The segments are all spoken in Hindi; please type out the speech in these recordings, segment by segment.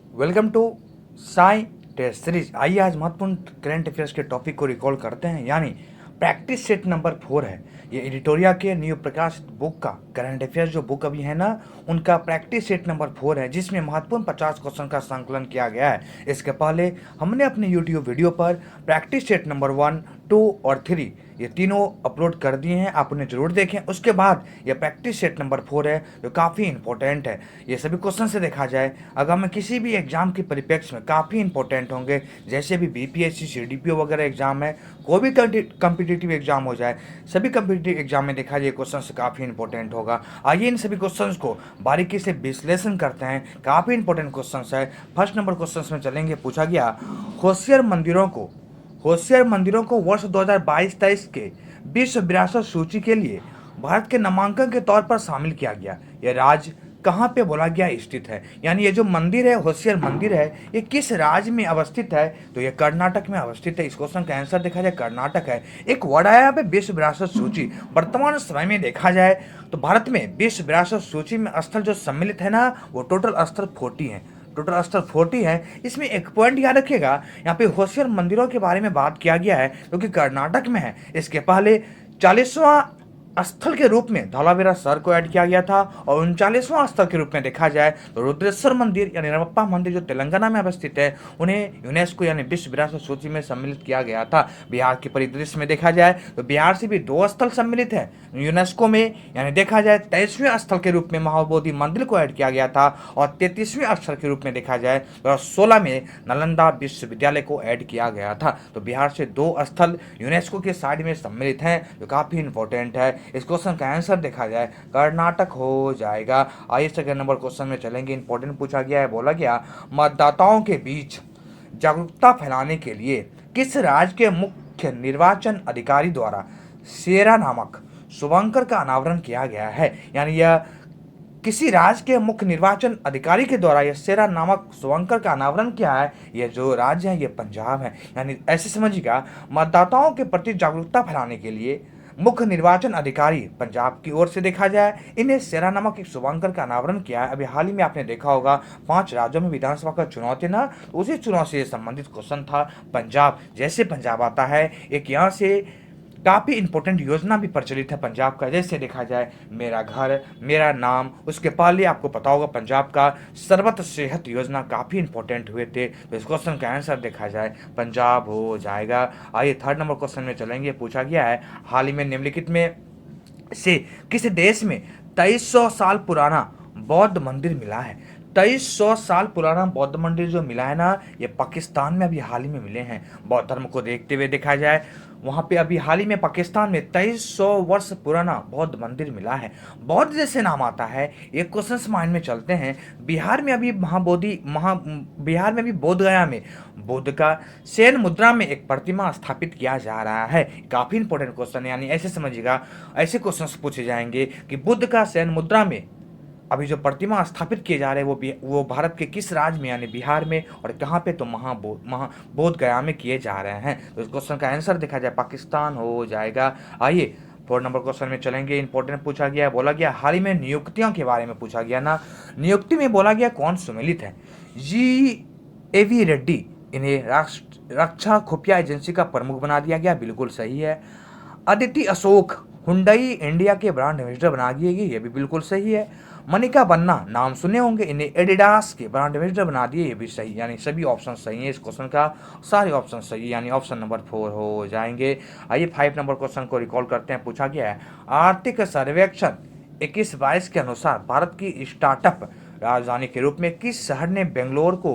Welcome to Sai test series. आइए आज महत्वपूर्ण करंट अफेयर्स के टॉपिक को रिकॉल करते हैं, यानी प्रैक्टिस सेट नंबर 4 है। ये एडिटोरिया के न्यू प्रकाशित बुक का करंट अफेयर्स जो बुक अभी है ना, उनका प्रैक्टिस सेट नंबर 4 है, जिसमें महत्वपूर्ण 50 क्वेश्चन का संकलन किया गया है। इसके पहले हमने अपने यूट्यूब वीडियो पर प्रैक्टिस सेट नंबर 1, 2 और 3 ये तीनों अपलोड कर दिए हैं, आप उन्हें जरूर देखें। उसके बाद ये प्रैक्टिस सेट नंबर 4 है जो काफ़ी इंपॉर्टेंट है। ये सभी क्वेश्चन से देखा जाए अगर मैं किसी भी एग्जाम के परिप्रेक्ष्य में काफ़ी इंपॉर्टेंट होंगे, जैसे भी बीपीएससी सीडीपीओ वगैरह एग्जाम है, कोई भी कम्पिटिटिव एग्जाम हो जाए, सभी कम्पिटिटिव एग्जाम में देखा जाए क्वेश्चन से काफ़ी इंपॉर्टेंट होगा। आइए इन सभी क्वेश्चंस को बारीकी से विश्लेषण करते हैं। काफ़ी इंपॉर्टेंट क्वेश्चन है। फर्स्ट नंबर क्वेश्चन में चलेंगे। पूछा गया, होशियार मंदिरों को वर्ष 2022-23 के विश्व विरासत सूची के लिए भारत के नामांकन के तौर पर शामिल किया गया। यह राज्य कहाँ पे बोला गया स्थित है, यानी ये जो मंदिर है, होशियार मंदिर है, ये किस राज्य में अवस्थित है? तो ये कर्नाटक में अवस्थित है। इस क्वेश्चन का आंसर देखा जाए कर्नाटक है। एक वर्ड आया यहाँ पे विश्व विरासत सूची। वर्तमान समय में देखा जाए तो भारत में विश्व विरासत सूची में स्थल जो सम्मिलित है ना, वो टोटल स्थल 40 है। टोटल स्थल 40 है। इसमें एक पॉइंट याद रखिएगा, यहाँ पे होशियार मंदिरों के बारे में बात किया गया है क्योंकि कर्नाटक में है। इसके पहले 40वां स्थल के रूप में धौलावीरा शहर को ऐड किया गया था, और 39वां स्थल के रूप में देखा जाए तो रुद्रेश्वर मंदिर यानी रमप्पा मंदिर जो तेलंगाना में अवस्थित है, उन्हें यूनेस्को यानी विश्व विरासत सूची में सम्मिलित किया गया था। बिहार के परिदृश्य में देखा जाए तो बिहार से भी 2 स्थल सम्मिलित है यूनेस्को में, यानी देखा जाए 23वें स्थल के रूप में महाबोधि मंदिर को ऐड किया गया था, और 33वें स्थल के रूप में देखा जाए तो 2016 में नालंदा विश्वविद्यालय को ऐड किया गया था। तो बिहार से 2 स्थल यूनेस्को के साइड में सम्मिलित हैं, जो काफ़ी इंपॉर्टेंट है। इस क्वेश्चन का आंसर देखा जाए कर्नाटक हो जाएगा। आइए सेकंड नंबर क्वेश्चन में चलेंगे। इंपॉर्टेंट पूछा गया है, बोला गया मतदाताओं के बीच जागरूकता फैलाने के लिए किस राज्य के मुख्य निर्वाचन अधिकारी द्वारा सेरा नामक शुभंकर का अनावरण किया गया है? यानी यह किसी राज्य के मुख्य निर्वाचन अधिकारी के द्वारा यह सेरा नामक शुभंकर का अनावरण किया है। यह जो राज्य है ये पंजाब है। यानी ऐसे समझिएगा, मतदाताओं के प्रति जागरूकता फैलाने के लिए मुख्य निर्वाचन अधिकारी पंजाब की ओर से देखा जाए इन्हें सेरा नामक एक शुभंकर का अनावरण किया है। अभी हाल ही में आपने देखा होगा 5 राज्यों में विधानसभा का चुनाव थे ना, तो उसी चुनाव से संबंधित क्वेश्चन था। पंजाब, जैसे पंजाब आता है, एक यहाँ से काफ़ी इंपॉर्टेंट योजना भी प्रचलित है पंजाब का, जैसे देखा जाए मेरा घर मेरा नाम। उसके पहले आपको पता होगा पंजाब का सर्वत्र सेहत योजना काफ़ी इंपॉर्टेंट हुए थे। तो इस क्वेश्चन का आंसर देखा जाए पंजाब हो जाएगा। आइए थर्ड नंबर क्वेश्चन में चलेंगे। पूछा गया है, हाल ही में निम्नलिखित में से किस देश में 2300 साल पुराना बौद्ध मंदिर मिला है? 2300 साल पुराना बौद्ध मंदिर जो मिला है ना, ये पाकिस्तान में अभी हाल ही में मिले हैं। बौद्ध धर्म को देखते हुए देखा जाए वहाँ पे अभी हाल ही में पाकिस्तान में 2300 वर्ष पुराना बौद्ध मंदिर मिला है। बौद्ध जैसे नाम आता है, एक क्वेश्चन माइंड में चलते हैं। बिहार में अभी बिहार में भी बोध गया में बुद्ध का शयन मुद्रा में एक प्रतिमा स्थापित किया जा रहा है। काफ़ी इंपॉर्टेंट क्वेश्चन है, यानी ऐसे समझिएगा, ऐसे क्वेश्चन पूछे जाएंगे कि बुद्ध का शयन मुद्रा में अभी जो प्रतिमा स्थापित किए जा रहे हैं वो भारत के किस राज्य में, यानी बिहार में, और कहाँ पे? तो बोध गया में किए जा रहे हैं। तो इस क्वेश्चन का आंसर देखा जाए पाकिस्तान हो जाएगा। आइए 4 नंबर क्वेश्चन में चलेंगे। इंपॉर्टेंट पूछा गया है, बोला गया हाल ही में नियुक्तियों के बारे में पूछा गया ना। नियुक्ति में बोला गया कौन सम्मिलित है? जी रेड्डी, इन्हें रक्षा खुफिया एजेंसी का प्रमुख बना दिया गया, बिल्कुल सही है। अदिति अशोक हुंडई इंडिया के ब्रांड एम्बेसडर बना दिए गए, ये भी बिल्कुल सही है। मनिका बन्ना, नाम सुने होंगे, इन्हें एडिडास के ब्रांड एम्बेसडर बना दिए, ये भी सही। यानी सभी ऑप्शन सही है इस क्वेश्चन का, सारे ऑप्शन सही है, यानी ऑप्शन नंबर 4 हो जाएंगे। आइए 5 नंबर क्वेश्चन को रिकॉल करते हैं। पूछा गया है, आर्थिक सर्वेक्षण 21-22 के अनुसार भारत की स्टार्टअप राजधानी के रूप में किस शहर ने बेंगलोर को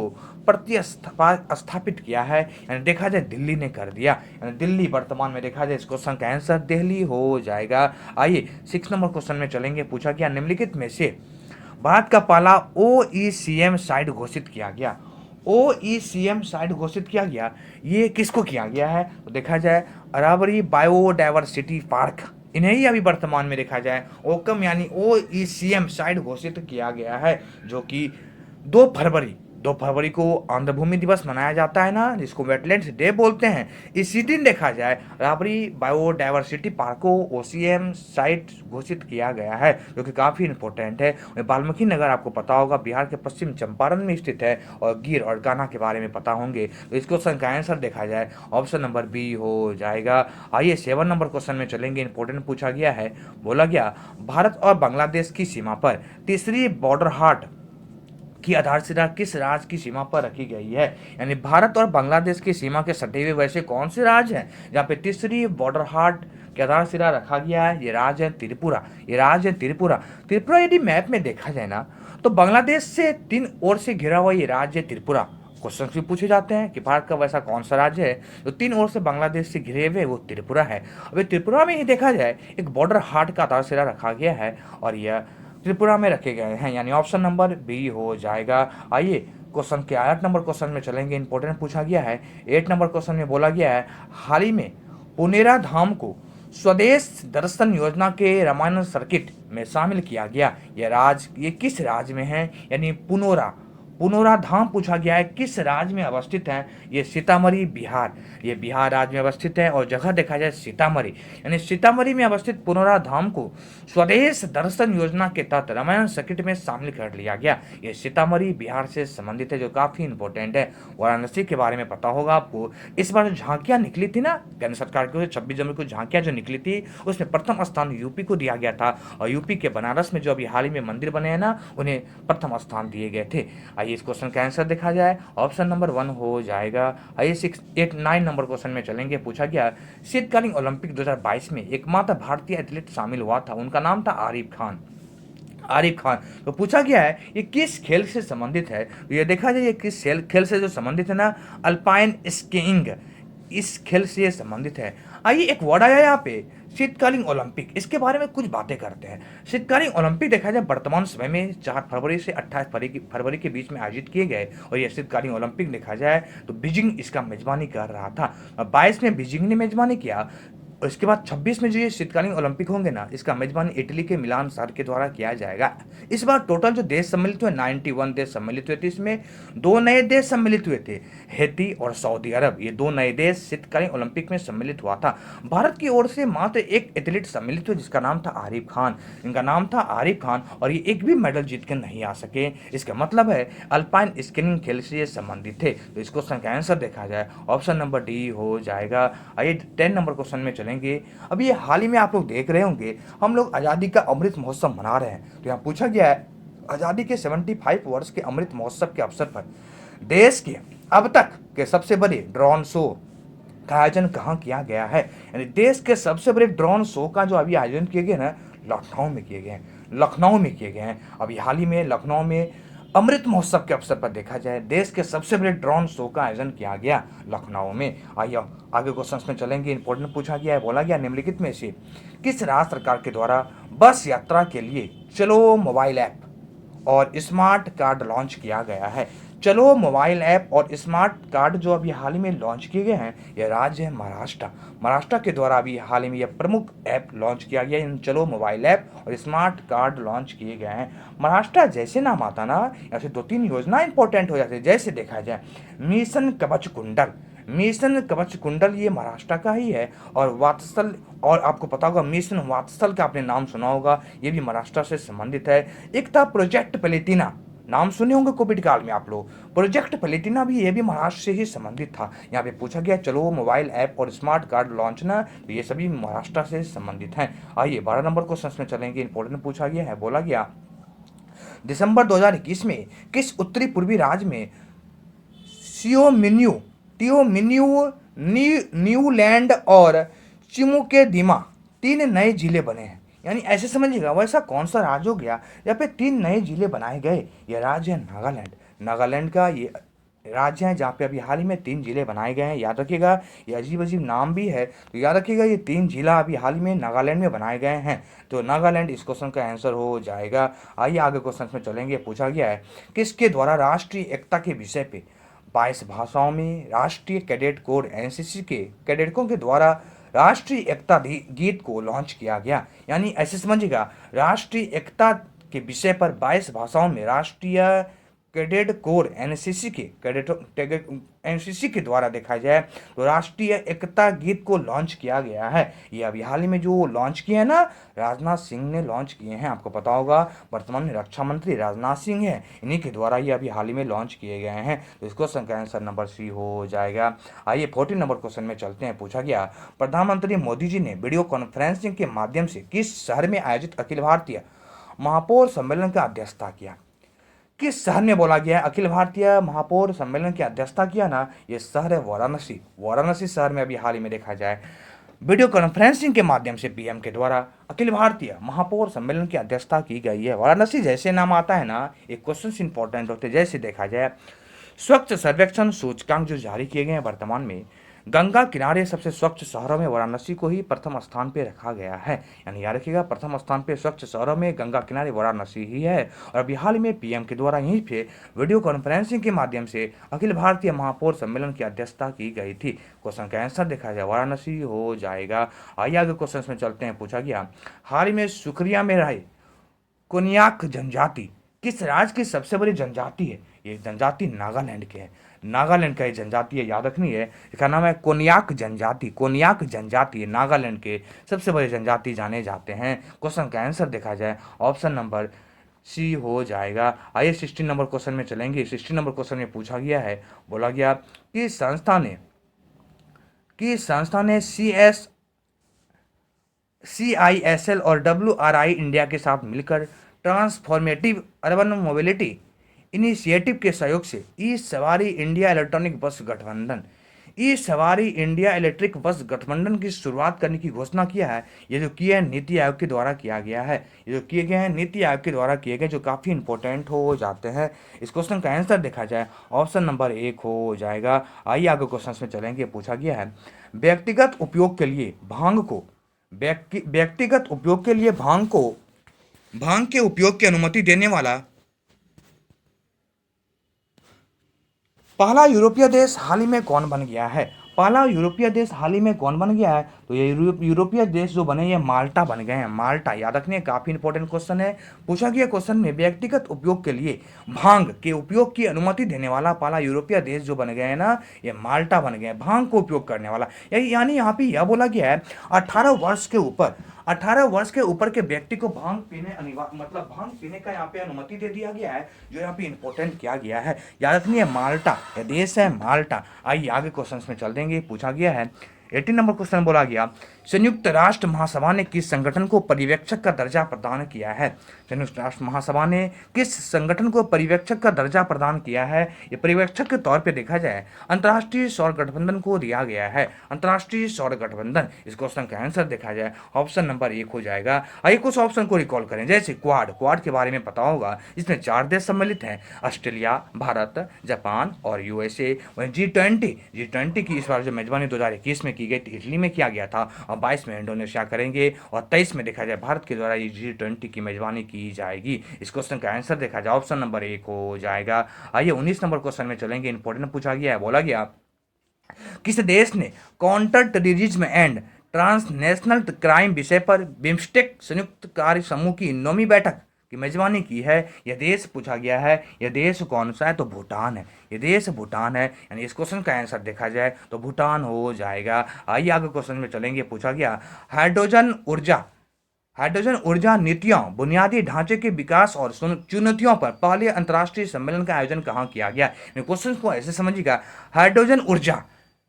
प्रतिस्थापित किया है? यानी देखा जाए दिल्ली ने कर दिया, यानी दिल्ली वर्तमान में देखा जाए इस क्वेश्चन का आंसर दिल्ली हो जाएगा। आइए 6 नंबर क्वेश्चन में चलेंगे। पूछा गया, निम्नलिखित में से भारत का पहला ओईसीएम साइट घोषित किया गया। ओईसीएम साइट घोषित किया गया, ये किसको किया गया है? तो देखा जाए अरावली बायोडाइवर्सिटी पार्क, इन्हें ही अभी वर्तमान में देखा जाए ओकम यानी ओईसीएम साइट घोषित किया गया है, जो कि 2 फरवरी 2 फरवरी को आंध्र भूमि दिवस मनाया जाता है ना, जिसको वेटलैंड्स डे बोलते हैं। इसी दिन देखा जाए राबरी बायोडाइवर्सिटी पार्क को ओसीएम साइट घोषित किया गया है, जो कि काफ़ी इंपॉर्टेंट है। वाल्मीकि नगर आपको पता होगा बिहार के पश्चिम चंपारण में स्थित है, और गिर और गाना के बारे में पता होंगे। तो इस क्वेश्चन का आंसर देखा जाए ऑप्शन नंबर बी हो जाएगा। आइए 7 नंबर क्वेश्चन में चलेंगे। इंपॉर्टेंट पूछा गया है, बोला गया भारत और बांग्लादेश की सीमा पर तीसरी बॉर्डर हाट की आधारशिला किस राज्य की सीमा पर रखी गई है। यानी भारत और बांग्लादेश की सीमा के सटे हुए वैसे कौन से राज्य हैं जहाँ पे तीसरी बॉर्डर हाट की आधारशिला रखा गया है। ये राज्य है त्रिपुरा। ये राज्य है त्रिपुरा। त्रिपुरा यदि मैप में देखा जाए ना, तो बांग्लादेश से 3 ओर से घिरा हुआ ये राज्य है त्रिपुरा। क्वेश्चन भी पूछे जाते हैं कि भारत का वैसा कौन सा राज्य है जो 3 ओर से बांग्लादेश से घिरे हुए, वो त्रिपुरा है। अभी त्रिपुरा में ही देखा जाए एक बॉर्डर हाट का आधारशिला रखा गया है, और यह त्रिपुरा में रखे गए हैं, यानी ऑप्शन नंबर बी हो जाएगा। आइए क्वेश्चन के 8 नंबर क्वेश्चन में चलेंगे। इंपॉर्टेंट पूछा गया है। 8 नंबर क्वेश्चन में बोला गया है, हाल ही में पुनेरा धाम को स्वदेश दर्शन योजना के रामायण सर्किट में शामिल किया गया। ये किस राज्य में है। यानी पुनोरा धाम पूछा गया है, किस राज्य में अवस्थित है। ये सीतामढ़ी बिहार, ये बिहार राज्य में अवस्थित है, और जगह देखा जाए सीतामढ़ी, यानी सीतामढ़ी में अवस्थित पुनोरा धाम को स्वदेश दर्शन योजना के तहत रामायण सर्किट में शामिल कर लिया गया। ये सीतामढ़ी बिहार से संबंधित है, जो काफी इंपॉर्टेंट है। वाराणसी के बारे में पता होगा आपको। इस बार जो झांकियां निकली थी ना केंद्र सरकार की ओर से, 26 जनवरी को झांकियां जो निकली थी, उसमें प्रथम स्थान यूपी को दिया गया था, और यूपी के बनारस में जो अभी हाल ही में मंदिर बने हैं ना, उन्हें प्रथम स्थान दिए गए थे। आइए इस क्वेश्चन का आंसर देखा जाए ऑप्शन नंबर 1 हो जाएगा। आइए 9 नंबर क्वेश्चन में चलेंगे। पूछा गया शीतकालीन ओलंपिक 2022 में एकमात्र भारतीय एथलीट शामिल हुआ था, उनका नाम था आरिफ खान। तो पूछा गया है ये किस खेल से संबंधित है। तो ये देखा जाए ये किस खेल से जो संबंधित है ना, अल्पाइन स्कीइंग, इस खेल से ये संबंधित है। आइए एक वर्ड आया यहाँ पे शीतकालीन ओलंपिक, इसके बारे में कुछ बातें करते हैं। शीतकालीन ओलंपिक देखा जाए वर्तमान समय में 4 फरवरी से 28 फरवरी के बीच में आयोजित किए गए, और यह शीतकालीन ओलंपिक देखा जाए तो बीजिंग इसका मेजबानी कर रहा था। 22 में बीजिंग ने मेजबानी किया, और इसके बाद 26 में जो ये शीतकालीन ओलंपिक होंगे ना, इसका मेजबानी इटली के मिलान शहर के द्वारा किया जाएगा। इस बार टोटल जो देश सम्मिलित हुए 91 देश सम्मिलित हुए थे। इसमें 2 नए देश सम्मिलित हुए थे, हैती और सऊदी अरब। ये 2 नए देश शीतकालीन ओलंपिक में सम्मिलित हुआ था। भारत की ओर से मात्र एक एथलीट सम्मिलित हुए, जिसका नाम था आरिफ खान। इनका नाम था आरिफ खान, और ये एक भी मेडल जीत कर नहीं आ सके। इसका मतलब है अल्पाइन स्कीइंग खेल से ये संबंधित थे। तो इस क्वेश्चन का आंसर देखा जाए ऑप्शन नंबर डी हो जाएगा। आइए 10 नंबर क्वेश्चन में चलेंगे। अभी ये हाल ही में आप लोग देख रहे होंगे, हम लोग आज़ादी का अमृत महोत्सव मना रहे हैं। तो यहाँ पूछा गया है आज़ादी के 75 वर्ष के अमृत महोत्सव के अवसर पर देश के अब तक के सबसे बड़े ड्रोन शो का आयोजन कहाँ किया गया है। यानी देश के सबसे बड़े ड्रोन शो का जो अभी आयोजन किए गए ना, लखनऊ में किए गए हैं। अभी हाल ही में लखनऊ में अमृत महोत्सव के अवसर पर देखा जाए देश के सबसे बड़े ड्रोन शो का आयोजन किया गया लखनऊ में। आइए आगे क्वेश्चन में चलेंगे। इंपॉर्टेंट पूछा गया है, बोला गया निम्नलिखित में से किस राज्य सरकार के द्वारा बस यात्रा के लिए चलो मोबाइल ऐप और स्मार्ट कार्ड लॉन्च किया गया है। चलो मोबाइल ऐप और स्मार्ट कार्ड जो अभी हाल ही में लॉन्च किए गए हैं, यह राज्य है महाराष्ट्र के द्वारा अभी हाल ही में यह प्रमुख ऐप लॉन्च किया गया। इन चलो मोबाइल ऐप और स्मार्ट कार्ड लॉन्च किए गए हैं। महाराष्ट्र जैसे नाम आता ना, ऐसे 2-3 योजना इंपॉर्टेंट हो जाती है। जैसे देखा जाए मिशन कवच कुंडल ये महाराष्ट्र का ही है, और वात्सल, और आपको पता होगा मिशन वात्सल का आपने नाम सुना होगा, ये भी महाराष्ट्र से संबंधित है। एक था प्रोजेक्ट प्लेटिना, नाम सुने होंगे कोविड काल में आप लोग। प्रोजेक्ट प्लेटिना भी, ये भी महाराष्ट्र से ही संबंधित था। यहाँ पे पूछा गया चलो मोबाइल ऐप और स्मार्ट कार्ड लॉन्च ना, तो ये सभी महाराष्ट्र से संबंधित हैं। आइए 12 नंबर क्वेश्चन में चलेंगे। इंपॉर्टेंट पूछा गया है, बोला गया दिसंबर 2021 में किस उत्तरी पूर्वी राज्य में टियोमिन्यू न्यूलैंड और चिमुकेदिमा 3 नए जिले बने हैं। यानी ऐसे समझिएगा वैसा कौन सा राज्य हो गया यहाँ पे 3 नए जिले बनाए गए। यह राज्य है नागालैंड का ये राज्य है, जहाँ पे अभी हाल ही में 3 जिले बनाए गए हैं। याद रखिएगा ये अजीब अजीब नाम भी है, तो याद रखिएगा ये 3 जिला अभी हाल ही में नागालैंड में बनाए गए हैं। तो नागालैंड इस क्वेश्चन का आंसर हो जाएगा। आइए आगे क्वेश्चन में चलेंगे। पूछा गया है किसके द्वारा राष्ट्रीय एकता के विषय पे 22 भाषाओं में राष्ट्रीय कैडेट कोर एनसीसी के कैडेटों के द्वारा राष्ट्रीय एकता गीत को लॉन्च किया गया। यानी ऐसे समझिएगा राष्ट्रीय एकता के विषय पर 22 भाषाओं में राष्ट्रीय कैडेट कोर एनसीसी के द्वारा देखा जाए तो राष्ट्रीय एकता गीत को लॉन्च किया गया है। ये अभी हाल ही में जो लॉन्च किए हैं ना, राजनाथ सिंह ने लॉन्च किए हैं। आपको पता होगा वर्तमान में रक्षा मंत्री राजनाथ सिंह है, इन्हीं के द्वारा ये अभी हाल ही में लॉन्च किए गए हैं। तो इसको का आंसर नंबर सी हो जाएगा। आइए 14 नंबर क्वेश्चन में चलते हैं। पूछा गया, प्रधानमंत्री मोदी जी ने वीडियो कॉन्फ्रेंसिंग के माध्यम से किस शहर में आयोजित अखिल भारतीय महापौर सम्मेलन की अध्यक्षता किया? किस शहर में बोला गया है अखिल भारतीय महापौर सम्मेलन की अध्यक्षता किया ना? ये शहर है वाराणसी। वाराणसी शहर में अभी हाल ही में देखा जाए वीडियो कॉन्फ्रेंसिंग के माध्यम से पीएम के द्वारा अखिल भारतीय महापौर सम्मेलन की अध्यक्षता की गई है। वाराणसी जैसे नाम आता है ना, एक क्वेश्चन इंपॉर्टेंट होते हैं। जैसे देखा जाए स्वच्छ सर्वेक्षण सूचकांक जो जारी किए गए हैं वर्तमान में, गंगा किनारे सबसे स्वच्छ शहरों में वाराणसी को ही प्रथम स्थान पे रखा गया है। यानी याद रखिएगा, प्रथम स्थान पे स्वच्छ शहरों में गंगा किनारे वाराणसी ही है। और अभी हाल ही में पीएम के द्वारा यहीं पे वीडियो कॉन्फ्रेंसिंग के माध्यम से अखिल भारतीय महापौर सम्मेलन की अध्यक्षता की गई थी। क्वेश्चन का आंसर देखा जाए वाराणसी हो जाएगा। आइए आगे क्वेश्चन में चलते हैं। पूछा गया, हाल ही में सुखरिया में रहे कोन्याक जनजाति किस राज्य की सबसे बड़ी जनजाति है? ये जनजाति नागालैंड के है। नागालैंड का ये जनजाति है, याद रखनी है। इसका नाम है कोन्याक जनजाति। कोन्याक जनजाति है, नागालैंड के सबसे बड़े जनजाति जाने जाते हैं। क्वेश्चन का आंसर देखा जाए ऑप्शन नंबर सी हो जाएगा। आइए 16 नंबर क्वेश्चन में चलेंगे। 16 नंबर क्वेश्चन में पूछा गया है, बोला गया कि संस्था ने CISL और WRI इंडिया के साथ मिलकर ट्रांसफॉर्मेटिव अर्बन मोबिलिटी इनिशिएटिव के सहयोग से ई सवारी इंडिया इलेक्ट्रिक बस गठबंधन की शुरुआत करने की घोषणा किया है। ये जो किया है नीति आयोग के द्वारा किया गया है। ये जो किए गए हैं नीति आयोग के द्वारा किए गए, जो काफ़ी इंपॉर्टेंट हो जाते हैं। इस क्वेश्चन का आंसर देखा जाए ऑप्शन नंबर 1 हो जाएगा। आइए आगे क्वेश्चन में चलेंगे। पूछा गया है, व्यक्तिगत उपयोग के लिए भांग के उपयोग की अनुमति देने वाला पहला यूरोपीय देश हाल ही में कौन बन गया है? पहला यूरोपीय देश हाल ही में कौन बन गया है? तो ये यूरोपीय देश जो बने ये माल्टा बन गए हैं। माल्टा, याद रखने काफी इंपॉर्टेंट क्वेश्चन है। पूछा गया क्वेश्चन में व्यक्तिगत उपयोग के लिए भांग के उपयोग की अनुमति देने वाला पहला यूरोपीय देश जो बन गए हैं ना, ये माल्टा बन गए हैं, भांग को उपयोग करने वाला। यानी यहाँ पे यह बोला गया है 18 वर्ष के ऊपर के व्यक्ति को भांग पीने का यहाँ पे अनुमति दे दिया गया है, जो यहाँ पे इंपॉर्टेंट किया गया है। याद रखनी है माल्टा, यह देश है माल्टा। आइए आगे क्वेश्चन में चल देंगे। पूछा गया है 18 नंबर क्वेश्चन बोला गया, संयुक्त राष्ट्र महासभा ने किस संगठन को पर्यवेक्षक का दर्जा प्रदान किया है? संयुक्त राष्ट्र महासभा ने किस संगठन को पर्यवेक्षक का दर्जा प्रदान किया है? ये पर्यवेक्षक के तौर पे देखा जाए अंतर्राष्ट्रीय सौर गठबंधन को दिया गया है। अंतर्राष्ट्रीय सौर गठबंधन, इस क्वेश्चन का आंसर देखा जाए ऑप्शन नंबर 1 हो जाएगा। आइए कुछ ऑप्शन को रिकॉल करें। जैसे क्वाड के बारे में पता होगा, इसमें 4 देश सम्मिलित हैं, ऑस्ट्रेलिया, भारत, जापान और USA। वहीं G20 की इस बार जो मेजबानी 2021 में की गई थी, इटली में किया गया था, और 22 में इंडोनेशिया करेंगे, और 23 में देखा जाए भारत के द्वारा ये G20 की मेजबानी की जाएगी। इस क्वेश्चन का आंसर देखा जाए ऑप्शन नंबर 1 हो जाएगा। आइए 19 नंबर क्वेश्चन में चलेंगे। इंपॉर्टेंट पूछा गया है, बोला गया किस देश ने counter terrorism and transnational crime विषय पर बिम्स्टेक संयुक्त कार्य समूह की 9वीं बैठक की मेजबानी की है? यह देश पूछा गया है, यह देश कौन सा है? तो भूटान है। यह देश भूटान है। यानी इस क्वेश्चन का आंसर देखा जाए तो भूटान हो जाएगा। आइए आगे क्वेश्चन में चलेंगे। पूछा गया हाइड्रोजन ऊर्जा नीतियों, बुनियादी ढांचे के विकास और चुनौतियों पर पहले अंतर्राष्ट्रीय सम्मेलन का आयोजन कहाँ किया गया? क्वेश्चन को ऐसे समझिएगा, हाइड्रोजन ऊर्जा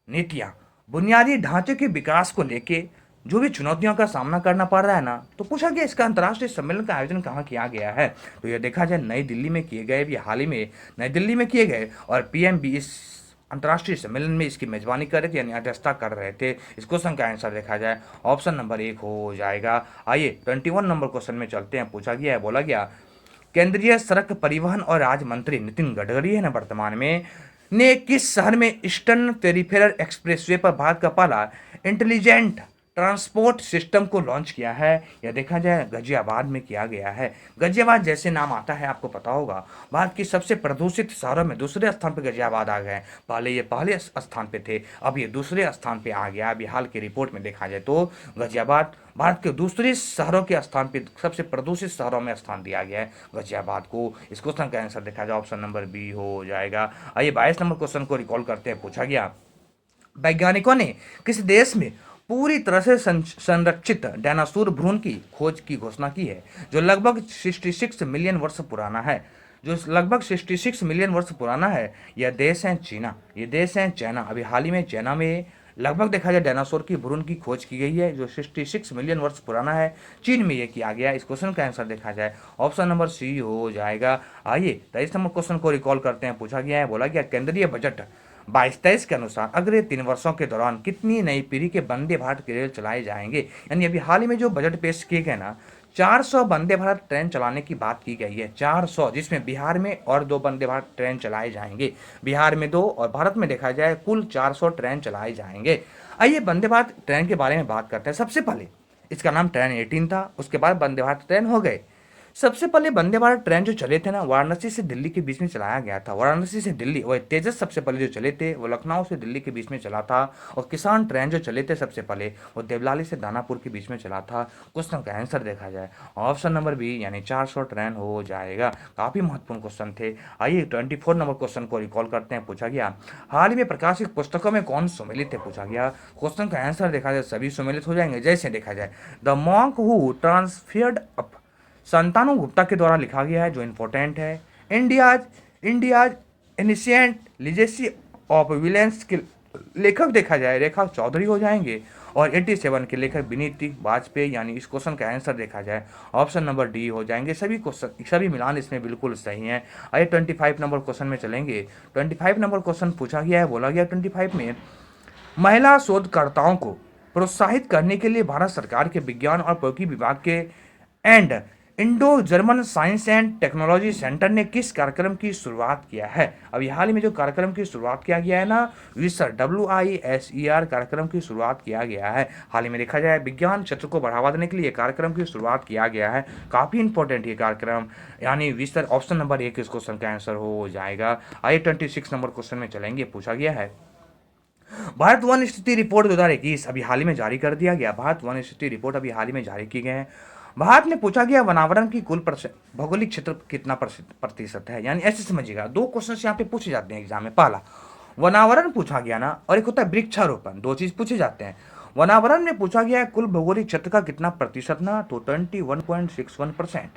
नीतियाँ, बुनियादी ढांचे के विकास को लेके जो भी चुनौतियों का सामना करना पड़ रहा है ना, तो पूछा गया इसका अंतर्राष्ट्रीय सम्मेलन का आयोजन कहाँ किया गया है? तो यह देखा जाए नई दिल्ली में किए गए, भी हाल ही में नई दिल्ली में किए गए, और पीएम भी इस अंतर्राष्ट्रीय सम्मेलन में इसकी मेजबानी कर रहे थे, यानी अध्यक्षता कर रहे थे। इस क्वेश्चन का आंसर देखा जाए ऑप्शन नंबर 1 हो जाएगा। आइए 21 नंबर क्वेश्चन में चलते हैं। पूछा गया है, बोला गया केंद्रीय सड़क परिवहन और राज्य मंत्री नितिन गडकरी है ना वर्तमान में, ने किस शहर में ईस्टर्न पेरिफेरल एक्सप्रेसवे पर भारत का पहला इंटेलिजेंट ट्रांसपोर्ट सिस्टम को लॉन्च किया है। यह देखा जाए गाजियाबाद में किया गया है। गाजियाबाद जैसे नाम आता है आपको पता होगा, भारत की सबसे प्रदूषित शहरों में दूसरे स्थान पर गाजियाबाद आ गए हैं। पहले ये पहले स्थान पे थे, अब ये दूसरे स्थान पे आ गया। अभी हाल की रिपोर्ट में देखा जाए तो गाजियाबाद भारत के दूसरे शहरों के स्थान पे सबसे प्रदूषित शहरों में स्थान दिया गया है गाजियाबाद को। इस क्वेश्चन का आंसर देखा जाए ऑप्शन नंबर बी हो जाएगा। आइए 22 नंबर क्वेश्चन को रिकॉल करते हैं। पूछा गया, वैज्ञानिकों ने किस देश में पूरी तरह से संरक्षित डायनासोर भ्रूण की खोज की घोषणा की है, जो लगभग 66 मिलियन वर्ष पुराना है? जो लगभग 66 मिलियन वर्ष पुराना है, यह देश है चीना। ये देश है चाइना। अभी हाल ही में चाइना में लगभग देखा जाए डायनासोर की भ्रूण की खोज की गई है, जो 66 मिलियन वर्ष पुराना है। चीन में यह किया गया। इस क्वेश्चन का आंसर देखा जाए ऑप्शन नंबर सी हो जाएगा। आइए 23 नंबर क्वेश्चन को रिकॉल करते हैं। पूछा गया है, बोला गया केंद्रीय बजट 22-23 के अनुसार अगले 3 वर्षों के दौरान कितनी नई पीढ़ी के वंदे भारत के रेल चलाए जाएंगे? यानी अभी हाल ही में जो बजट पेश किए गए ना, 400 वंदे भारत ट्रेन चलाने की बात की गई है। 400, जिसमें बिहार में और 2 वंदे भारत ट्रेन चलाए जाएंगे। बिहार में 2 और भारत में देखा जाए कुल 400 ट्रेन चलाए जाएंगे। आइए वंदे भारत ट्रेन के बारे में बात करते हैं। सबसे पहले इसका नाम ट्रेन 18 था, उसके बाद वंदे भारत ट्रेन हो गए। सबसे पहले वंदे भारत ट्रेन जो चले थे ना, वाराणसी से दिल्ली के बीच में चलाया गया था। वाराणसी से दिल्ली, वह तेजस सबसे पहले जो चले थे वो लखनऊ से दिल्ली के बीच में चला था। और किसान ट्रेन जो चले थे सबसे पहले, वो देवलाली से दानापुर के बीच में चला था। क्वेश्चन का आंसर देखा जाए ऑप्शन नंबर बी, यानी 400 ट्रेन हो जाएगा। काफी महत्वपूर्ण क्वेश्चन थे। आइए 24 नंबर क्वेश्चन को रिकॉल करते हैं। पूछा गया, हाल ही में प्रकाशित पुस्तकों में कौन सम्मिलित है? पूछा गया। क्वेश्चन का आंसर देखा जाए सभी सम्मिलित हो जाएंगे। जैसे देखा जाए the monk who transformed up, Santanu Gupta के द्वारा लिखा गया है, जो इम्पोर्टेंट है। India's India's ancient legacy of wellness के लेखक देखा जाए रेखा चौधरी हो जाएंगे। और 87 के लेखक विनीति वाजपेयी, यानी इस क्वेश्चन का आंसर देखा जाए ऑप्शन नंबर डी हो जाएंगे। सभी क्वेश्चन, सभी मिलान इसमें बिल्कुल सही हैं। आइए 25 नंबर क्वेश्चन में चलेंगे। 25 नंबर क्वेश्चन पूछा गया है, बोला गया 25 में महिला शोधकर्ताओं को प्रोत्साहित करने के लिए भारत सरकार के विज्ञान और प्रौद्योगिकी विभाग के and Indo German science and technology centre ने किस कार्यक्रम की शुरुआत किया है? अभी हाल ही में जो कार्यक्रम की शुरुआत किया गया है ना, विसर WISER कार्यक्रम की शुरुआत किया गया है। हाल ही में देखा जाए विज्ञान क्षेत्र को बढ़ावा देने के लिए कार्यक्रम की शुरुआत किया गया है। काफी इंपॉर्टेंट ये कार्यक्रम, यानी विसर ऑप्शन नंबर 1 इस क्वेश्चन का आंसर हो जाएगा। आइए 26 नंबर क्वेश्चन में चलेंगे। पूछा गया है, भारत वन स्थिति रिपोर्ट 2021 अभी हाल ही में जारी कर दिया गया। भारत वन स्थिति रिपोर्ट अभी हाल ही में जारी की गए हैं। भारत में पूछा गया वनावरण की कुल भौगोलिक क्षेत्र कितना प्रतिशत है? यानी ऐसे समझिएगा, 2 क्वेश्चन यहाँ पे पूछे जाते हैं एग्जाम में। पहला वनावरण पूछा गया ना, और एक होता है वृक्षारोपण। 2 चीज पूछे जाते हैं। वनावरण में पूछा गया है कुल भौगोलिक क्षेत्र का कितना प्रतिशत ना, तो 21.61%,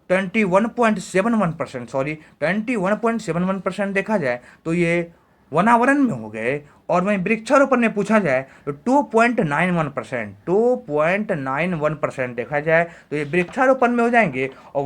21.71%, सॉरी 21.71% देखा जाए तो ये वनावरण में हो गए। और वहीं वृक्षारोपण में पूछा जाए तो 2.91%, 2.91% देखा जाए तो ये वृक्षारोपण में हो जाएंगे। और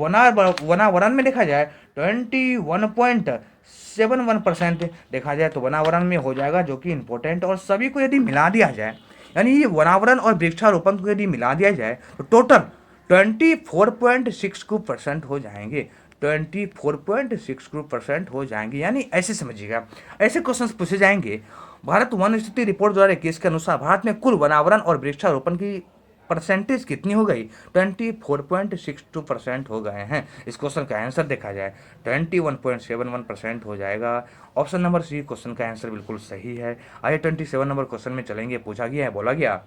वनावरण में देखा जाए 21.71% देखा जाए तो वनावरण में हो जाएगा, जो कि इंपॉर्टेंट। और सभी को यदि मिला दिया जाए, यानी ये वनावरण और वृक्षारोपण को यदि मिला दिया जाए तो टोटल 24.62% हो जाएंगे। 24.62% हो जाएंगे। यानी ऐसे समझिएगा, ऐसे क्वेश्चंस पूछे जाएंगे। भारत वन स्थिति रिपोर्ट 2021 के अनुसार भारत में कुल वनावरण और वृक्षारोपण की परसेंटेज कितनी हो गई? 24.62% हो गए हैं। इस क्वेश्चन का आंसर देखा जाए 21.71% हो जाएगा। ऑप्शन नंबर सी क्वेश्चन का आंसर बिल्कुल सही है। आइए 27 नंबर क्वेश्चन में चलेंगे। पूछा गया है, बोला गया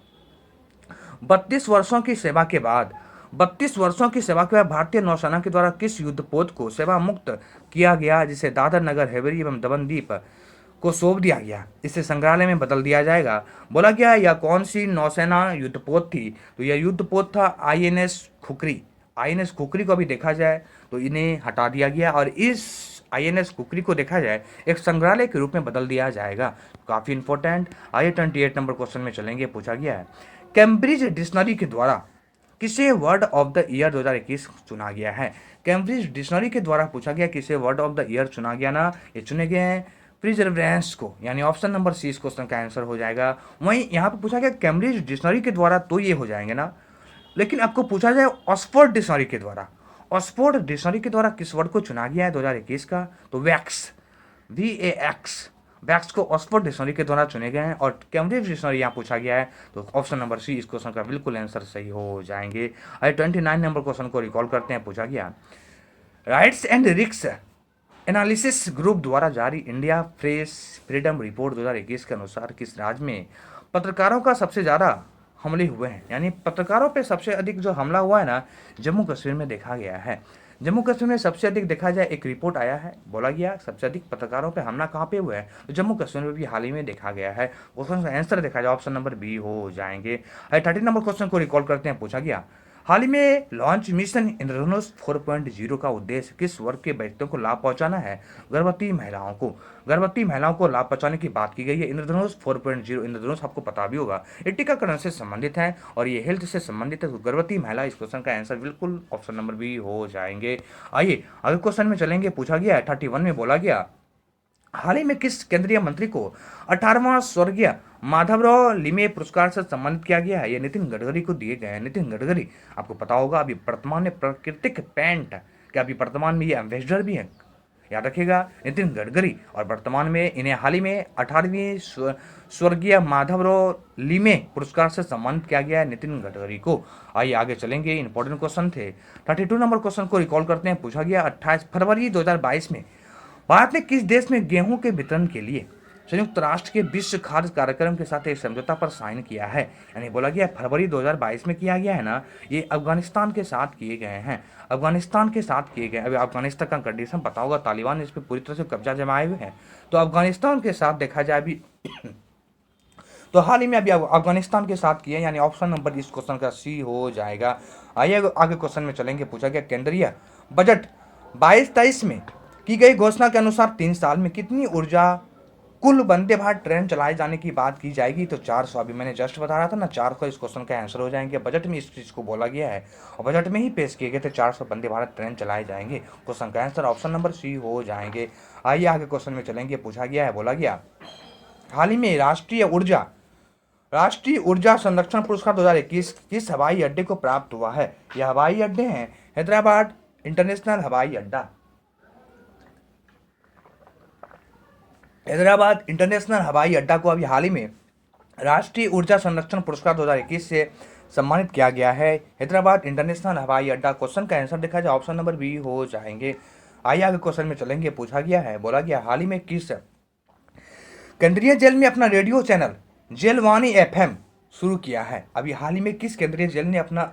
32 वर्षों की सेवा के बाद भारतीय नौसेना के द्वारा किस युद्धपोत को सेवा मुक्त किया गया, जिसे दादर नगर हवेली एवं दमन द्वीप को सौंप दिया गया? इसे संग्रहालय में बदल दिया जाएगा। बोला गया यह कौन सी नौसेना युद्धपोत थी? तो यह युद्धपोत था INS खुखरी। INS खुखरी को अभी देखा जाए तो इन्हें हटा दिया गया, और इस INS खुखरी को देखा जाए एक संग्रहालय के रूप में बदल दिया जाएगा। काफी इंपॉर्टेंट। आइए 28 नंबर क्वेश्चन में चलेंगे। पूछा गया है, कैम्ब्रिज डिक्शनरी के द्वारा किसे वर्ड ऑफ द ईयर 2021 चुना गया है? कैम्ब्रिज डिक्शनरी के द्वारा पूछा गया किसे वर्ड ऑफ द ईयर चुना गया ना, ये चुने गए हैं प्रिजर्वेंस को, यानी ऑप्शन नंबर सी इस क्वेश्चन का आंसर हो जाएगा। वहीं यहाँ पे पूछा गया कैम्ब्रिज डिक्शनरी के द्वारा, तो ये हो जाएंगे ना। लेकिन आपको पूछा जाए ऑक्सफोर्ड डिक्शनरी के द्वारा, ऑक्सफोर्ड डिक्शनरी के द्वारा किस वर्ड को चुना गया है 2021 का? तो वैक्स, VAX, फैक्ट्स को ऑक्सफोर्ड डिक्शनरी के द्वारा चुने गए हैं और कैम्ब्रिज डिक्शनरी यहाँ पूछा गया है, तो ऑप्शन नंबर सी इस क्वेश्चन का बिल्कुल आंसर सही हो जाएंगे। आइए 29 नंबर क्वेश्चन को रिकॉल करते हैं। पूछा गया rights and risk analysis group द्वारा जारी इंडिया प्रेस फ्रीडम रिपोर्ट 2021 के अनुसार किस राज्य में पत्रकारों का सबसे ज़्यादा हमले हुए हैं, यानी पत्रकारों पे सबसे अधिक जो हमला हुआ है ना, जम्मू कश्मीर में देखा गया है। जम्मू कश्मीर में सबसे अधिक देखा जाए, एक रिपोर्ट आया है, बोला गया सबसे अधिक पत्रकारों पे हमला कहाँ पे हुआ है, तो जम्मू कश्मीर में भी हाल ही में देखा गया है। क्वेश्चन का आंसर देखा जाए ऑप्शन नंबर बी हो जाएंगे। 30 नंबर क्वेश्चन को रिकॉल करते हैं। पूछा गया हाल ही में लॉन्च मिशन इंद्रधनुष 4.0 का उद्देश्य किस वर्ग के व्यक्तियों को लाभ पहुंचाना है? गर्भवती महिलाओं को लाभ पहुंचाने की बात की गई है। इंद्रधनुष 4.0 इंद्रधनुष आपको पता भी होगा, ये टीकाकरण से संबंधित है और ये हेल्थ से संबंधित है, तो गर्भवती महिला इस क्वेश्चन का आंसर बिल्कुल ऑप्शन नंबर बी हो जाएंगे। आइए अगले क्वेश्चन में चलेंगे। पूछा गया 31 में बोला गया हाल ही में किस केंद्रीय मंत्री को 18वां स्वर्गीय माधवराव लिमे पुरस्कार से सम्मानित किया गया है? ये नितिन गडकरी को दिए गए हैं। नितिन गडकरी आपको पता होगा अभी वर्तमान में प्राकृतिक पेंट क्या अभी वर्तमान में ये एम्बेसडर भी हैं, याद रखिएगा नितिन गडकरी, और वर्तमान में इन्हें हाल ही में 18वीं स्वर्गीय माधवराव लिमे पुरस्कार से सम्मानित किया गया है नितिन गडकरी को। आइए आगे चलेंगे, इंपॉर्टेंट क्वेश्चन थे। 32 नंबर क्वेश्चन को रिकॉल करते हैं। पूछा गया 28 फरवरी 2022 में भारत ने किस देश में गेहूं के वितरण के लिए संयुक्त राष्ट्र के विश्व खाद्य कार्यक्रम के साथ एक समझौता पर साइन किया है? यानी बोला गया फरवरी 2022 में किया गया है ना, ये अफगानिस्तान के साथ किए गए हैं, अफगानिस्तान के साथ किए गए। अभी अफगानिस्तान का कंडीशन पता होगा, तालिबान ने इस पर पूरी तरह से कब्जा जमाए हुए हैं, तो अफगानिस्तान के साथ देखा जाए अभी तो हाल ही में अभी अफगानिस्तान के साथ किया, यानी ऑप्शन नंबर इस क्वेश्चन का सी हो जाएगा। आइए आगे क्वेश्चन में चलेंगे। पूछा गया केंद्रीय बजट 22-23 में की गई घोषणा के अनुसार 3 साल में कितनी ऊर्जा कुल वंदे भारत ट्रेन चलाए जाने की बात की जाएगी? तो 400, अभी मैंने जस्ट बता रहा था ना, 400 इस क्वेश्चन का आंसर हो जाएंगे। बजट में इस चीज को बोला गया है और बजट में ही पेश किए गए थे 400 वंदे भारत ट्रेन चलाए जाएंगे। क्वेश्चन का आंसर ऑप्शन नंबर सी हो जाएंगे। आइए आगे क्वेश्चन में चलेंगे। पूछा गया है, बोला गया हाल ही में राष्ट्रीय ऊर्जा संरक्षण पुरस्कार 2021 किस हवाई अड्डे को प्राप्त हुआ है? यह हवाई अड्डे हैं हैदराबाद इंटरनेशनल हवाई अड्डा, हैदराबाद इंटरनेशनल हवाई अड्डा को अभी हाल ही में राष्ट्रीय ऊर्जा संरक्षण पुरस्कार 2021 से सम्मानित किया गया है, हैदराबाद इंटरनेशनल हवाई अड्डा। क्वेश्चन का आंसर देखा जाए ऑप्शन नंबर बी हो जाएंगे। आइए आगे क्वेश्चन में चलेंगे। पूछा गया है, बोला गया हाल ही में किस केंद्रीय जेल में अपना रेडियो चैनल जेलवानी एफएम शुरू किया है? अभी हाल ही में किस केंद्रीय जेल ने अपना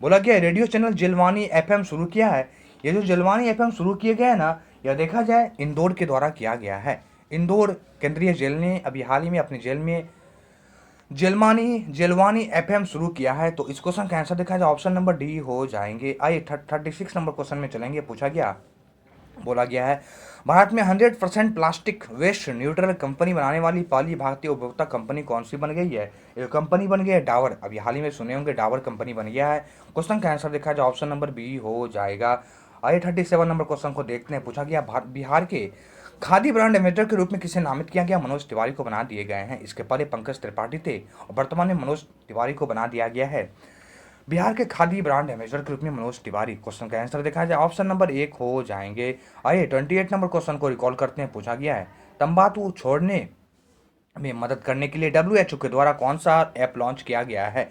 बोला गया रेडियो चैनल जेलवानी एफएम शुरू किया है? ये जो जेलवानी एफएम शुरू किए गए हैं ना, यह देखा जाए इंदौर के द्वारा किया गया है। इंदौर केंद्रीय जेल ने अभी हाल ही में अपनी जेल में जेलवानी एफएम शुरू किया है, तो इस क्वेश्चन का आंसर देखा जाए ऑप्शन नंबर डी हो जाएंगे। आइए 36 नंबर क्वेश्चन में चलेंगे। पूछा गया, बोला गया है भारत में 100% प्लास्टिक वेस्ट न्यूट्रल कंपनी बनाने वाली पहली भारतीय उपभोक्ता कंपनी कौन सी बन गई है? ये कंपनी बन गई है डाबर। अभी हाल ही में सुने होंगे डाबर कंपनी बन गया है। क्वेश्चन का आंसर देखा जाए ऑप्शन नंबर बी हो जाएगा। आइए 37 नंबर क्वेश्चन को देखते हैं। पूछा गया बिहार के खादी ब्रांड एम्बेसडर के रूप में किसे नामित किया गया? मनोज तिवारी को बना दिए गए हैं। इसके पहले पंकज त्रिपाठी थे और वर्तमान में मनोज तिवारी को बना दिया गया है बिहार के खादी ब्रांड एम्बेसडर के रूप में मनोज तिवारी। क्वेश्चन का आंसर देखा जाए ऑप्शन नंबर 1 हो जाएंगे। आइए 28 नंबर क्वेश्चन को रिकॉल करते हैं। पूछा गया है तंबाकू छोड़ने में मदद करने के लिए WHO के द्वारा कौन सा ऐप लॉन्च किया गया है?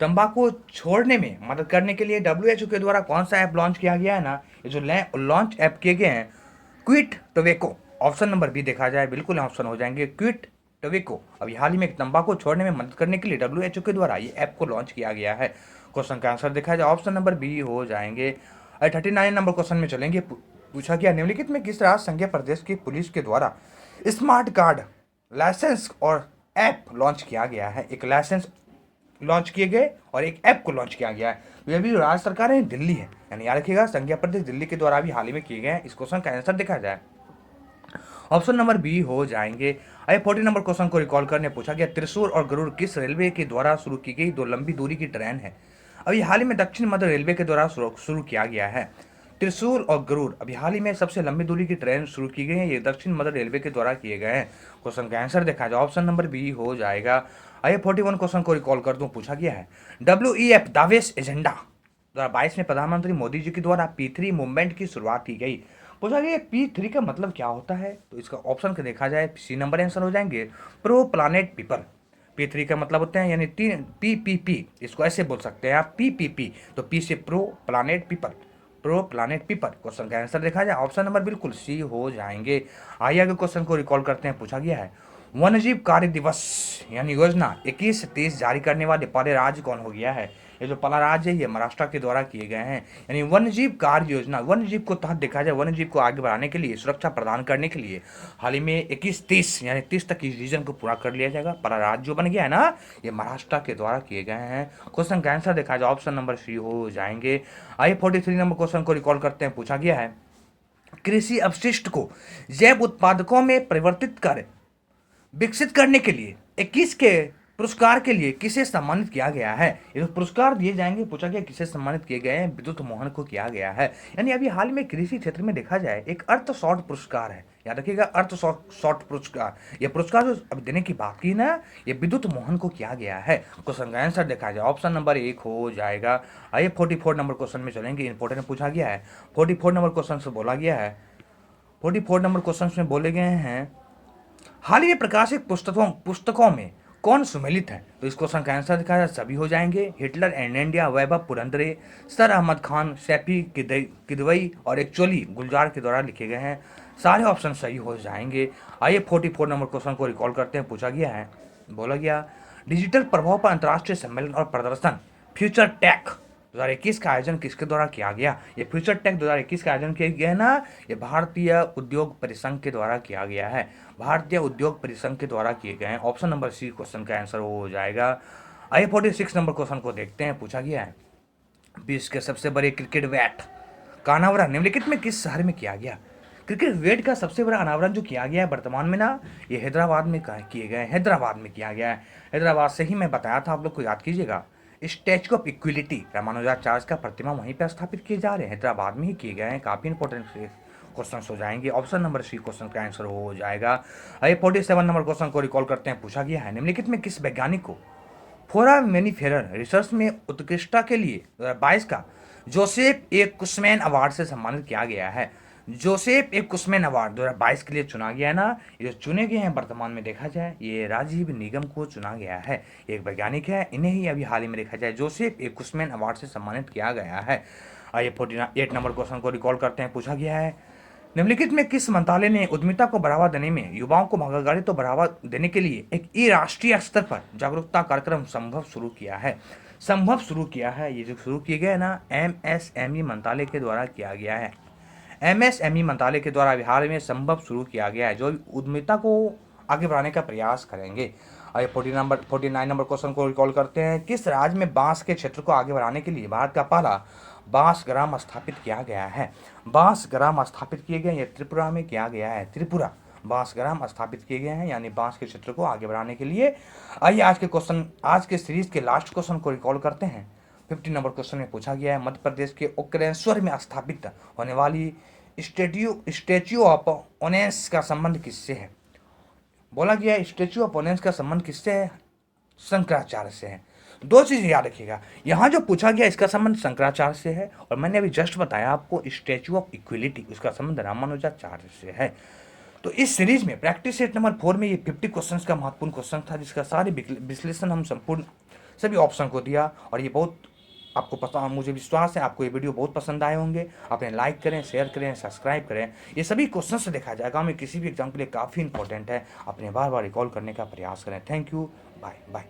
तंबाकू छोड़ने में मदद करने के लिए WHO के द्वारा कौन सा ऐप लॉन्च किया गया है ना, ये जो लॉन्च ऐप किए गए हैं quit tobacco, option number b देखा जाए बिल्कुल ऑप्शन हो जाएंगे क्विट टोबैको। अभी हाल ही में तंबाकू छोड़ने में मदद करने के लिए WHO के द्वारा ये ऐप को लॉन्च किया गया है। क्वेश्चन का आंसर देखा जाए ऑप्शन नंबर बी हो जाएंगे। 39 नंबर क्वेश्चन में चलेंगे। पूछा गया निम्नलिखित में किस राज्य संघीय प्रदेश की पुलिस के द्वारा स्मार्ट कार्ड लाइसेंस और ऐप लॉन्च किया गया है? एक लाइसेंस लॉन्च किए गए और एक ऐप को लॉन्च किया गया है। ये भी राज्य सरकार है, दिल्ली है, यानी याद रखिएगा संघीय प्रदेश दिल्ली के द्वारा भी हाल ही में किए गए हैं। इस क्वेश्चन का आंसर देखा जाए ऑप्शन नंबर बी हो जाएंगे। आइए 40 नंबर क्वेश्चन को रिकॉल करने पूछा गया त्रिशूर और गरुड़ किस रेलवे के द्वारा शुरू की गई 2 लंबी दूरी की ट्रेन है? अभी हाल ही में दक्षिण मध्य रेलवे के द्वारा शुरू किया गया है त्रिशूल और गरुड़। अभी हाल ही में सबसे लंबी दूरी की ट्रेन शुरू की गई है, ये दक्षिण मध्य रेलवे के द्वारा किए गए हैं। क्वेश्चन का आंसर देखा जाए ऑप्शन नंबर बी हो जाएगा। आइए 41 क्वेश्चन को रिकॉल कर दूं। पूछा गया है WEF दावेश एजेंडा 2022 में प्रधानमंत्री मोदी जी के द्वारा P3 मूवमेंट की शुरुआत की गई। पूछा गया P3 का मतलब क्या होता है, तो इसका ऑप्शन को देखा जाए सी नंबर आंसर हो जाएंगे प्रो प्लानेट पीपल। P3 का मतलब होते हैं यानी तीन PPP, इसको ऐसे बोल सकते हैं आप PPP, तो P से pro planet people, pro planet people. Question का आंसर देखा जाए ऑप्शन नंबर बिल्कुल सी हो जाएंगे। आइए आगे क्वेश्चन को रिकॉल करते हैं। पूछा गया है वन्यजीव कार्य दिवस यानी योजना 21 से 30 जारी करने वाले पहले राज्य कौन हो गया है। ये जो पहला राज्य है ये महाराष्ट्र के द्वारा किए गए हैं। यानी वन्यजीव कार्य योजना, वन्यजीव को तहत देखा जाए वन्यजीव को आगे बढ़ाने के लिए, सुरक्षा प्रदान करने के लिए हाल ही में 21-30 यानी 30 तक इस रीजन को पूरा कर लिया जाएगा। पहला राज्य जो बन गया है ना, ये महाराष्ट्र के द्वारा किए गए हैं। क्वेश्चन का आंसर देखा जाए ऑप्शन नंबर सी हो जाएंगे। आइए 43 नंबर क्वेश्चन को रिकॉल करते हैं। पूछा गया है कृषि अपशिष्ट को जैव उत्पादकों में परिवर्तित कर विकसित करने के लिए 21 के पुरस्कार के लिए किसे सम्मानित किया गया है। ये जो पुरस्कार दिए जाएंगे, पूछा गया किसे सम्मानित किए गए हैं, विद्युत मोहन को किया गया है। यानी अभी हाल में कृषि क्षेत्र में देखा जाए एक अर्थ शॉर्ट पुरस्कार है, याद रखिएगा अर्थ शॉर्ट पुरस्कार। ये पुरस्कार जो अभी देने की बात की ना, ये विद्युत मोहन को किया गया है। क्वेश्चन का आंसर देखा जाए ऑप्शन नंबर 1 हो जाएगा। आइए 44 नंबर क्वेश्चन में चलेंगे। इंपॉर्टेंट पूछा गया है 44 नंबर क्वेश्चन से बोला गया है, 44 नंबर क्वेश्चन में बोले गए हैं हाल ही में प्रकाशित पुस्तकों में कौन सुमेलित है। तो इस क्वेश्चन का आंसर देखा जाए सभी हो जाएंगे। Hitler and India, Vaibhav Purandare, sir Ahmad Khan, Saifi Kidwai और एक्चुअली गुलजार के द्वारा लिखे गए हैं। सारे ऑप्शन सही हो जाएंगे। आइए 44 नंबर क्वेश्चन को रिकॉल करते हैं। पूछा गया है, बोला गया डिजिटल प्रभाव पर अंतर्राष्ट्रीय सम्मेलन और प्रदर्शन फ्यूचर टेक 2021 का आयोजन किसके द्वारा किया गया। ये फ्यूचर टेक 2021 का आयोजन किया गया है ना, ये भारतीय उद्योग परिसंघ के द्वारा किया गया है। भारतीय उद्योग परिसंघ के द्वारा किए गए हैं। ऑप्शन नंबर सी क्वेश्चन का आंसर हो जाएगा। आइए 46 नंबर क्वेश्चन को देखते हैं। पूछा गया है विश्व के सबसे बड़े क्रिकेट बैट का अनावरण निम्नलिखित में किस शहर में किया गया। क्रिकेट बैट का सबसे बड़ा अनावरण जो किया गया है वर्तमान में ना, ये हैदराबाद में किए गए, हैदराबाद में किया गया है। हैदराबाद से ही मैं बताया था, आप लोग को याद कीजिएगा। स्टैच्यू ऑफ इक्विलिटी रामानुजाचार्य का प्रतिमा वहीं पर स्थापित किए जा रहे हैं, हैदराबाद में ही किए गए हैं। काफी इंपॉर्टेंट क्वेश्चन हो जाएंगे। ऑप्शन नंबर सी क्वेश्चन का आंसर हो जाएगा। आइए 47 नंबर क्वेश्चन को रिकॉल करते हैं। पूछा गया है निम्नलिखित में किस वैज्ञानिक को फोरामेनिफेरर रिसर्च में उत्कृष्टता के लिए 2022 का जोसेफ ए कुशमैन अवार्ड से सम्मानित किया गया है। जोसेफ ए कुशमैन अवार्ड 2022 के लिए चुना गया है ना, ये जो चुने गए हैं वर्तमान में देखा जाए ये राजीव निगम को चुना गया है। एक वैज्ञानिक है, इन्हें ही अभी हाल ही में देखा जाए जोसेफ ए कुशमैन अवार्ड से सम्मानित किया गया है। आइए 48 नंबर क्वेश्चन को रिकॉल करते हैं। पूछा गया है निम्नलिखित में किस मंत्रालय ने उद्यमिता को बढ़ावा देने में युवाओं को भागीदारी तो बढ़ावा देने के लिए एक राष्ट्रीय स्तर पर जागरूकता कार्यक्रम संभव शुरू किया है। संभव शुरू किया है, ये जो शुरू किए गए ना MSME मंत्रालय के द्वारा किया गया है। MSME मंत्रालय के द्वारा बिहार में संभव शुरू किया गया है, जो उद्यमिता को आगे बढ़ाने का प्रयास करेंगे। आइए 49 नंबर क्वेश्चन को रिकॉल करते हैं। किस राज्य में बांस के क्षेत्र को आगे बढ़ाने के लिए भारत का पहला बांस ग्राम स्थापित किया गया है। बांस ग्राम स्थापित किए गए, ये त्रिपुरा में किया गया है। त्रिपुरा बांस ग्राम स्थापित किए गए हैं, यानी बांस के क्षेत्र को आगे बढ़ाने के लिए। आइए आज के सीरीज के लास्ट क्वेश्चन को रिकॉल करते हैं। 50 नंबर क्वेश्चन में पूछा गया है मध्य प्रदेश के ओकलेश्वर में स्थापित होने वाली स्टेच्यू ऑफ ऑनेस का संबंध किससे है। बोला गया है स्टेच्यू ऑफ ऑनेस का संबंध किससे है, शंकराचार्य से है। दो चीजें याद रखिएगा, यहाँ जो पूछा गया इसका संबंध शंकराचार्य से है, और मैंने अभी जस्ट बताया आपको स्टेच्यू ऑफ इक्विलिटी उसका संबंध रामानुजाचार्य से है। तो इस सीरीज में प्रैक्टिस सेट नंबर 4 में ये 50 क्वेश्चंस का महत्वपूर्ण क्वेश्चन था, जिसका सारे विश्लेषण हम संपूर्ण सभी ऑप्शन को दिया। और ये बहुत आपको पता, मुझे विश्वास है आपको ये वीडियो बहुत पसंद आए होंगे। आपने लाइक करें, शेयर करें, सब्सक्राइब करें। ये सभी क्वेश्चन से देखा जाएगा में किसी भी एग्जाम के लिए काफ़ी इंपॉर्टेंट है। अपने बार बार रिकॉल करने का प्रयास करें। Thank you, bye bye.